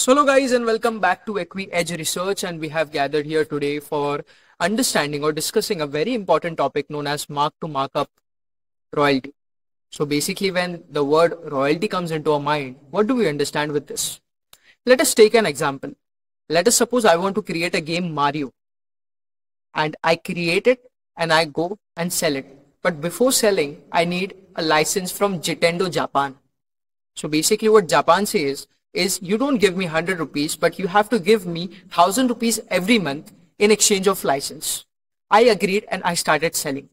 So hello guys and welcome back to Equi Edge Research, and we have gathered here today for understanding or discussing a very important topic known as mark to markup royalty. So basically when the word royalty comes into our mind, what do we understand with this? Let us take an example. Let us suppose I want to create a game Mario, and I create it and I go and sell it. But before selling, I need a license from Nintendo Japan. So basically what Japan says is you don't give me 100 rupees, but you have to give me 1000 rupees every month in exchange of license. I agreed and I started selling.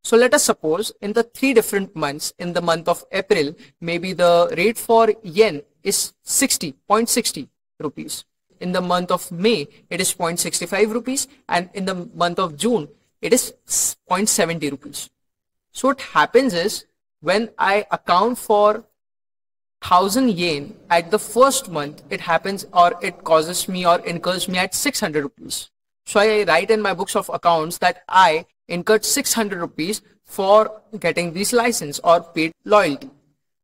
So let us suppose in the 3 different months, in the month of April, maybe the rate for yen is 0.60 rupees. In the month of May, it is 0.65 rupees. And in the month of June, it is 0.70 rupees. So what happens is when I account for 1000 yen at the first month, it happens or it causes me or incurs me at 600 rupees. So I write in my books of accounts that I incurred 600 rupees for getting this license or paid loyalty.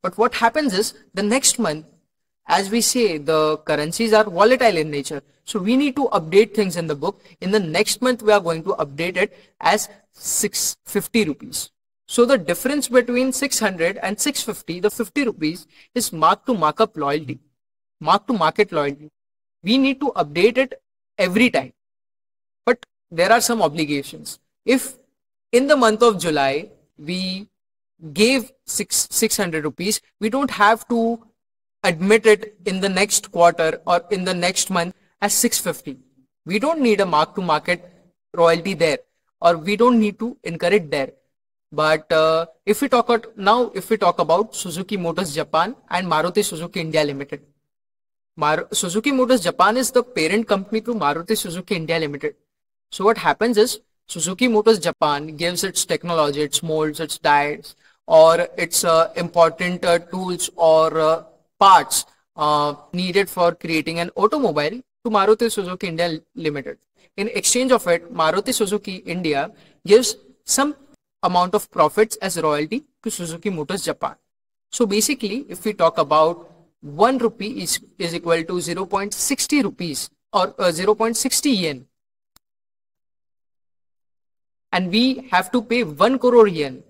But what happens is the next month, as we say, the currencies are volatile in nature. So we need to update things in the book. In the next month, we are going to update it as 650 rupees. So the difference between 600 and 650, the 50 rupees is mark to markup loyalty, mark to market loyalty. We need to update it every time. But there are some obligations. If in the month of July, we gave 600 rupees, we don't have to admit it in the next quarter or in the next month as 650. We don't need a mark to market royalty there, or we don't need to incur it there. But if we talk about Suzuki Motors Japan and Maruti Suzuki India Limited. Suzuki Motors Japan is the parent company to Maruti Suzuki India Limited. So what happens is Suzuki Motors Japan gives its technology, its molds, its dies, or its important tools or parts needed for creating an automobile to Maruti Suzuki India Limited. In exchange of it, Maruti Suzuki India gives some amount of profits as royalty to Suzuki Motors Japan. So basically, if we talk about 1 rupee is equal to 0.60 rupees or 0.60 yen, and we have to pay 1 crore yen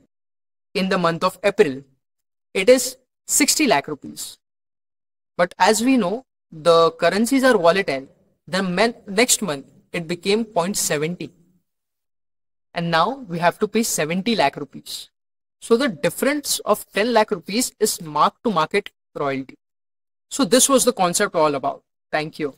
in the month of April, it is 60 lakh rupees. But as we know, the currencies are volatile. The next month, it became 0.70. And now we have to pay 70 lakh rupees. So the difference of 10 lakh rupees is mark to market royalty. So this was the concept all about. Thank you.